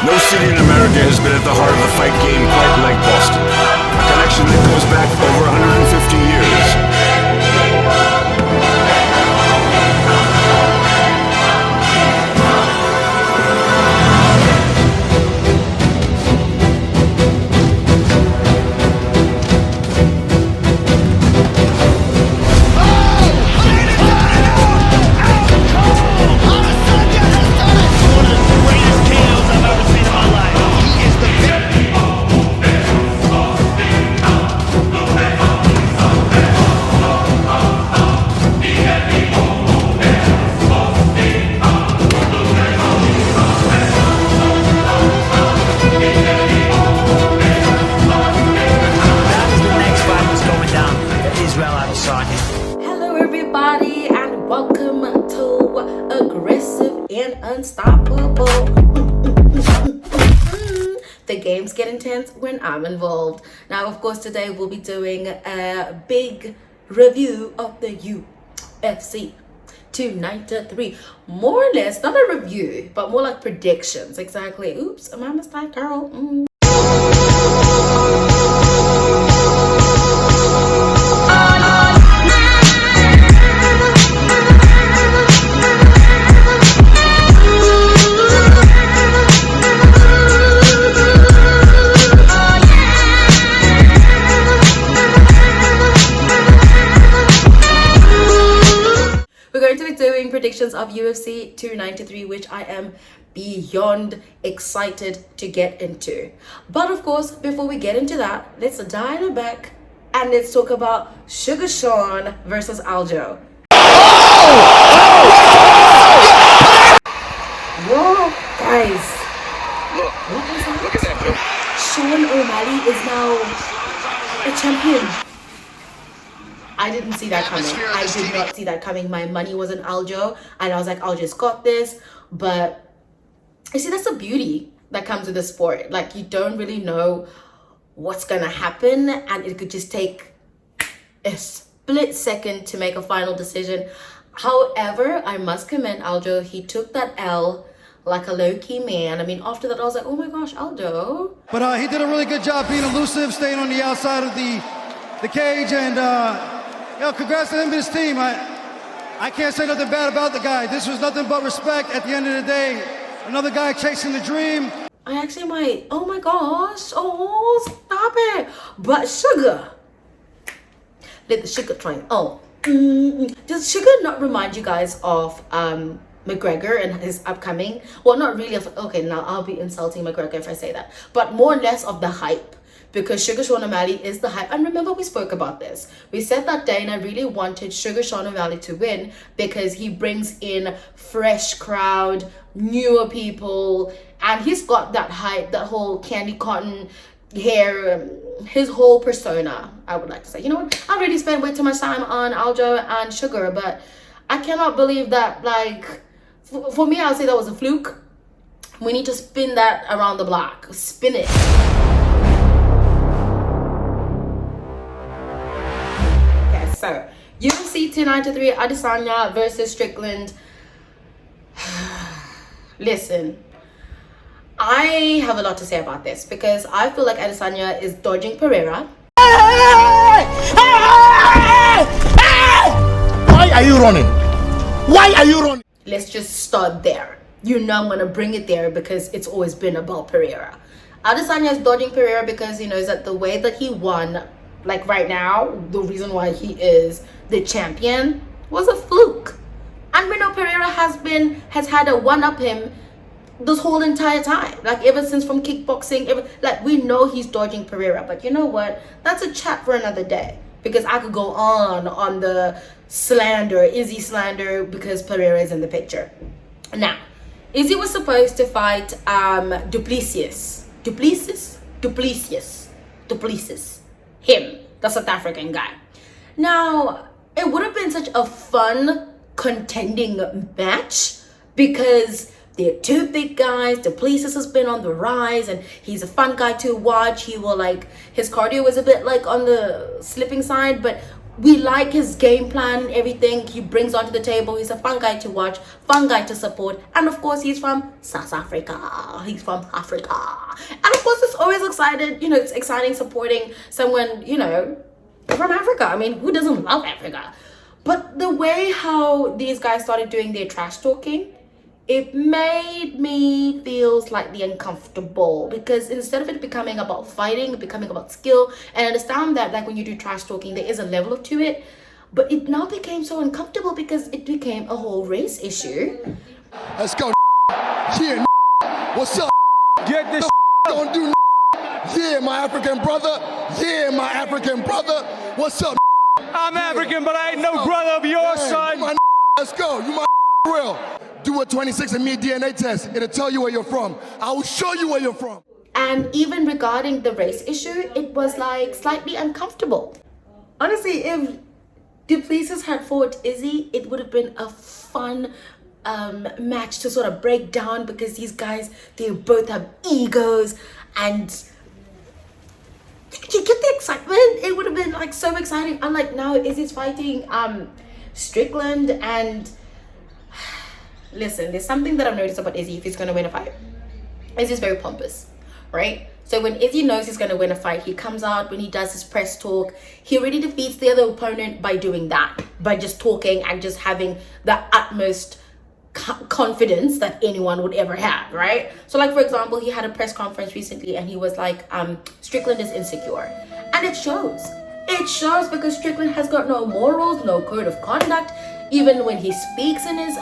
No city in America has been at the heart of the fight game quite like Boston. A connection that goes back over 150 years. Hello everybody and welcome to Aggressive and Unstoppable. The games get intense when I'm involved. Now of course today we'll be doing a big review of the UFC 293. More or less, not a review, but more like predictions. Exactly. Oops, am I a mistake, girl? Doing predictions of UFC 293, which I am beyond excited to get into. But of course, before we get into that, let's dial it back and let's talk about Sugar Sean versus Aljo. Whoa, guys. Look at that. Sean O'Malley is now a champion. I didn't see that coming. I did not see that coming. My money was on Aljo, and I was like, Aljo's got this. But you see, that's the beauty that comes with the sport. Like, you don't really know what's gonna happen, and it could just take a split second to make a final decision. However, I must commend Aljo. He took that L like a low-key man. I mean, after that, I was like, oh my gosh, Aljo. But he did a really good job being elusive, staying on the outside of the cage, and congrats to him and his team. I can't say nothing bad about the guy. This was nothing but respect at the end of the day. Another guy chasing the dream. I actually might, oh my gosh, oh, stop it. But Sugar, let the Sugar train, does Sugar not remind you guys of McGregor and his upcoming, well, not really, okay, now I'll be insulting McGregor if I say that, but more or less of the hype. Because Sugar Sean O'Malley is the hype. And remember, we spoke about this. We said that day, and I really wanted Sugar Sean O'Malley to win because he brings in fresh crowd, newer people, and he's got that hype, that whole candy cotton hair, his whole persona, I would like to say. You know what? I really spent way too much time on Aljo and Sugar, but I cannot believe that, like, for me, I'll say that was a fluke. We need to spin that around the block. Spin it. So, UFC 293, Adesanya versus Strickland. Listen, I have a lot to say about this because I feel like Adesanya is dodging Pereira. Why are you running? Why are you running? Let's just start there. You know I'm going to bring it there because it's always been about Pereira. Adesanya is dodging Pereira because he knows that the way that he won, like right now, the reason why he is the champion was a fluke. And we know Pereira has had a one-up him this whole entire time. Like ever since from kickboxing, like we know he's dodging Pereira. But you know what? That's a chat for another day. Because I could go on the slander, Izzy slander, because Pereira is in the picture. Now, Izzy was supposed to fight Duplessis. Him, the South African guy. Now, it would have been such a fun contending match because they're two big guys. Duplessis has been on the rise and he's a fun guy to watch. His cardio was a bit like on the slipping side, but we like his game plan, everything he brings onto the table. He's a fun guy to watch, fun guy to support. And of course, he's from South Africa. He's from Africa. And of course, it's always excited, you know, it's exciting supporting someone, you know, from Africa. I mean, who doesn't love Africa? But the way how these guys started doing their trash talking, it made me feel slightly uncomfortable, because instead of it becoming about fighting, becoming about skill, and I understand that like when you do trash talking, there is a level to it, but it now became so uncomfortable because it became a whole race issue. Let's go. Yeah, what's up? Get this Don't do. Yeah, my African brother. Yeah, my African brother. What's up? I'm African, but I ain't no brother of yours, son. My let's go. You my real. Do a 26andMe DNA test. It'll tell you where you're from. I will show you where you're from. And even regarding the race issue, it was like slightly uncomfortable. Honestly, if Duplessis had fought Izzy, it would have been a fun match to sort of break down, because these guys, they both have egos, and you get the excitement. It would have been like so exciting. Unlike now, Izzy's fighting Strickland, and listen, there's something that I've noticed about Izzy if he's going to win a fight. Izzy's very pompous, right? So when Izzy knows he's going to win a fight, he comes out, when he does his press talk, he already defeats the other opponent by doing that, by just talking and just having the utmost confidence that anyone would ever have, right? So like, for example, he had a press conference recently and he was like, Strickland is insecure. And it shows. It shows, because Strickland has got no morals, no code of conduct. Even when he speaks in his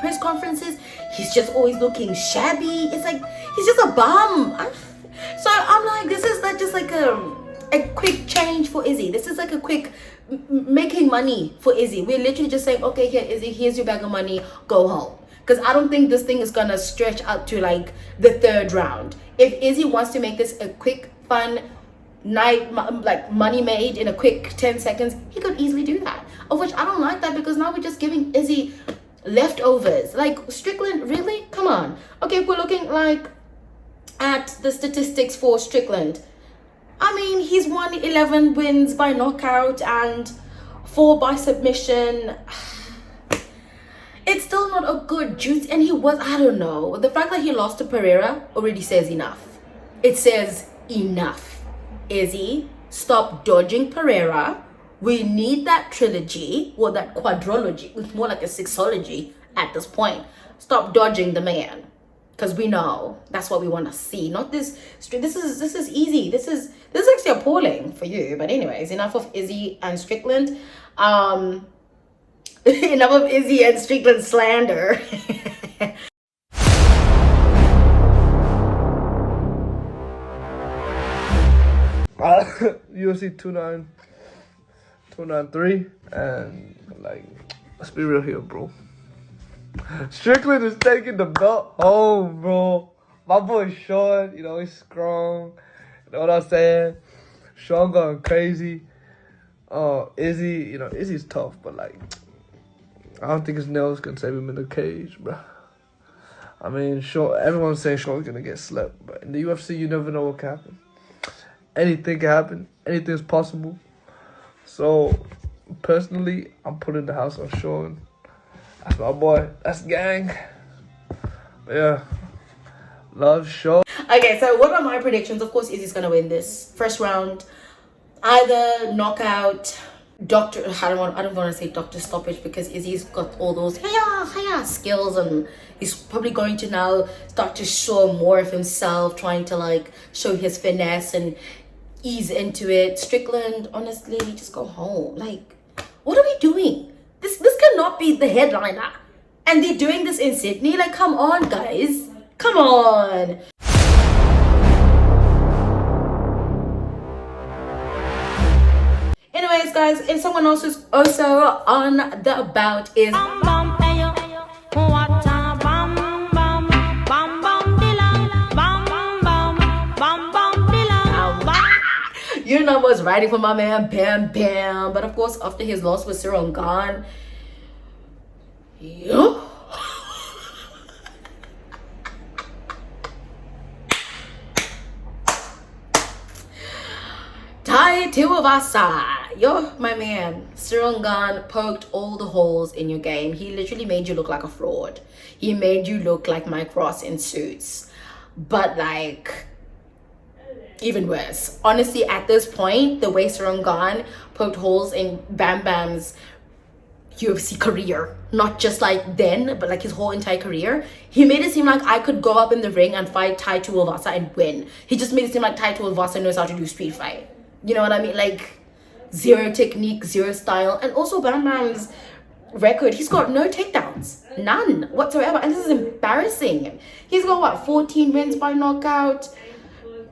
press conferences, he's just always looking shabby. It's like he's just a bum. So I'm like, this is not just like a quick change for Izzy. This is like a quick making money for Izzy. We're literally just saying, okay, here Izzy, here's your bag of money, go home. Because I don't think this thing is gonna stretch out to like the 3rd round. If Izzy wants to make this a quick, fun night, like money made in a quick 10 seconds, he could easily do that. Of which I don't like that, because now we're just giving Izzy leftovers. Like, Strickland, really? Come on. Okay, if we're looking like at the statistics for Strickland, I mean, he's won 11 wins by knockout and 4 by submission. It's still not a good juice, and he was, I don't know, the fact that he lost to Pereira already says enough. It says enough. Izzy, stop dodging Pereira. We need that trilogy, or that quadrology. It's more like a sixology at this point. Stop dodging the man, because we know that's what we want to see. Not this. This is easy. This is actually appalling for you. But anyways, enough of Izzy and Strickland. Enough of Izzy and Strickland slander. UFC 293, and like, let's be real here, bro. Strickland is taking the belt home, bro. My boy Sean, you know, he's strong. You know what I'm saying? Sean going crazy. Izzy, you know, Izzy's tough, but like, I don't think his nails can save him in the cage, bro. I mean, Sean, everyone's saying Sean's gonna get slept, but in the UFC, you never know what can happen. Anything can happen. Anything's possible. So, personally, I'm putting the house on Sean. That's my boy. That's gang. But yeah. Love Sean. Okay, so what are my predictions? Of course, Izzy's gonna win this first round. Either knockout, doctor. I don't want to say doctor stoppage, because Izzy's got all those skills, and he's probably going to now start to show more of himself, trying to like show his finesse and ease into it. Strickland, honestly, just go home. Like, what are we doing? This cannot be the headliner, and they're doing this in Sydney. Like, come on, guys, come on. Anyways, guys, if someone else is also on the bout is you know what's riding for my man Bam Bam. But of course, after his loss with Cyril Gane, yeah. Tuivasa, yo, my man, Strickland poked all the holes in your game. He literally made you look like a fraud. He made you look like Mike Ross in Suits. But like, even worse. Honestly, at this point, the way Strickland poked holes in Bam Bam's UFC career, not just like then, but like his whole entire career, he made it seem like I could go up in the ring and fight Tai Tuivasa and win. He just made it seem like Tai Tuivasa knows how to do street fight. You know what I mean? Like, zero technique, zero style. And also Bam Bam's record, he's got no takedowns, none whatsoever, and this is embarrassing. He's got what, 14 wins by knockout,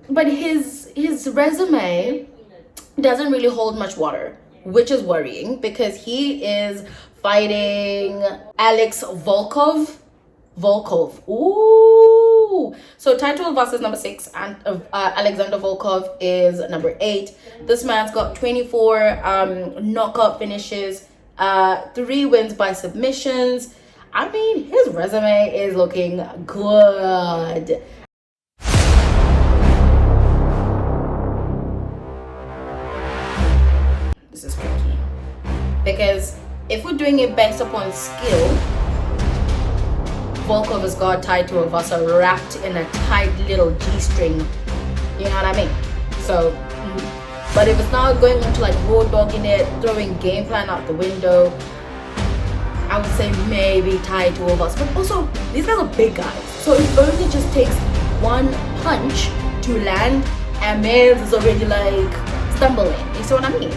but his resume doesn't really hold much water, which is worrying because he is fighting Alex Volkov. Ooh. So Tai Tuivasa is number 6 and Alexander Volkov is number 8. This man's got 24 knockout finishes, 3 wins by submissions. I mean, his resume is looking good. This is tricky because if we're doing it based upon skill, Volkov has got Tai Tuivasa wrapped in a tight little G-string. You know what I mean? So, but if it's not going into like raw dogging it, throwing game plan out the window, I would say maybe Tai Tuivasa. But also, these guys are big guys. So it only just takes one punch to land and Miz is already like stumbling. You see what I mean?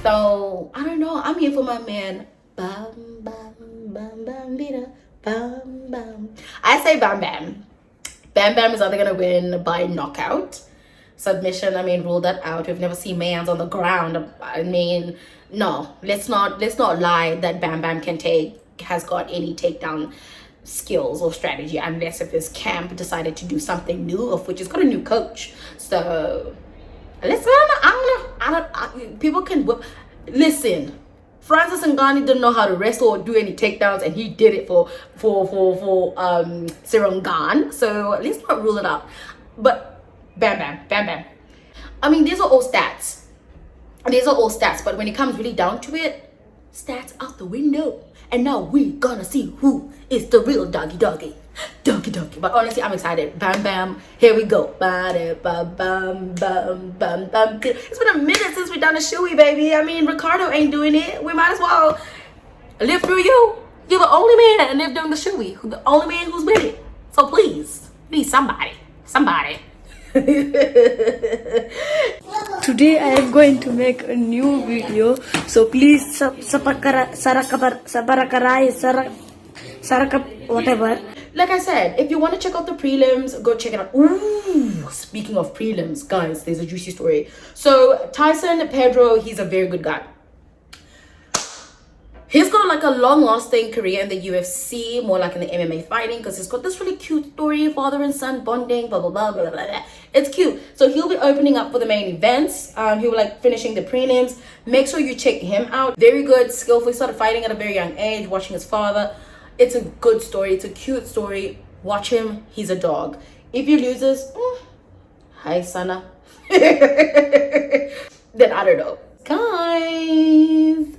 So, I don't know. I'm here for my man. Bam, bam, bam, bam, bida. Bam, bam. I say Bam Bam. Bam Bam is either gonna win by knockout, submission. I mean, rule that out. We've never seen man's on the ground. I mean, no. Let's not lie that Bam Bam has got any takedown skills or strategy, unless if his camp decided to do something new, of which he's got a new coach. So let's. I don't know. People can whip. Listen. Francis Ngannou didn't know how to wrestle or do any takedowns, and he did it for Strickland. So let's not rule it out. But Bam Bam. I mean, these are all stats. But when it comes really down to it, stats out the window. And now we're gonna see who is the real doggy. But honestly, I'm excited. Bam Bam, here we go. It's been a minute since we done a shoey, baby. I mean, Ricardo ain't doing it. We might as well live through you. You're the only man that lived doing the shoey. The only man who's with it. So please, somebody. Today I am going to make a new video, so please whatever. Like I said, if you want to check out the prelims, go check it out. Ooh, speaking of prelims, guys, there's a juicy story. So Tyson Pedro, he's a very good guy. He's got like a long-lasting career in the UFC, more like in the MMA fighting, because he's got this really cute story, father and son bonding, blah, blah, blah, blah, blah, blah. It's cute. So he'll be opening up for the main events. He will like finishing the prelims. Make sure you check him out. Very good, skillful. He started fighting at a very young age, watching his father. It's a good story. It's a cute story. Watch him. He's a dog. If he loses, hi, Sana. Then I don't know. Guys,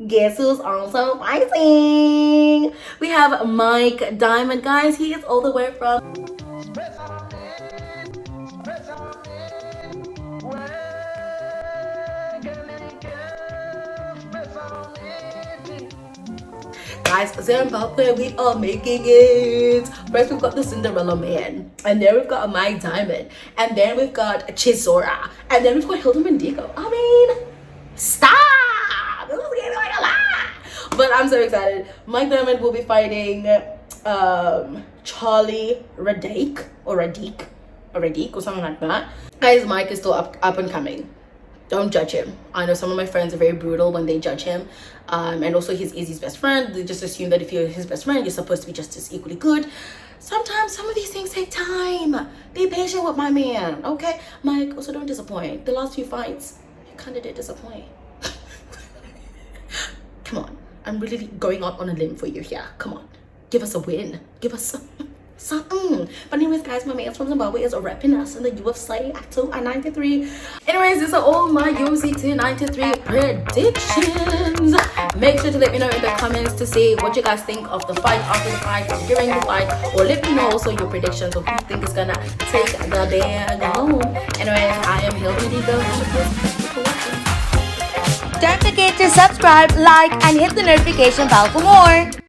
guess who's also fighting? We have Mike Diamond, guys. He is all the way from Zimbabwe. We are making it. First, we've got the Cinderella Man, and then we've got a Mike Diamond, and then we've got Chisora, and then we've got Hilda Mendigo. I mean, stop! This is getting like a lot. But I'm so excited. Mike Diamond will be fighting Charlie Radic or something like that. Guys, Mike is still up and coming. Don't judge him. I know some of my friends are very brutal when they judge him. And also he's Izzy's best friend. They just assume that if you're his best friend, you're supposed to be just as equally good. Sometimes some of these things take time. Be patient with my man, okay? Mike, also don't disappoint. The last few fights, you kind of did disappoint. Come on. I'm really going out on a limb for you here. Come on. Give us a win. Give us But anyways, guys, my man from Zimbabwe is repping us in the UFC 293. Anyways, these are all my UFC 293 predictions. Make sure to let me know in the comments to say what you guys think of the fight, after the fight, or during the fight, or let me know also your predictions of who you think is gonna take the bag home. Anyways, I am Hilda Digo. Don't forget to subscribe, like, and hit the notification bell for more.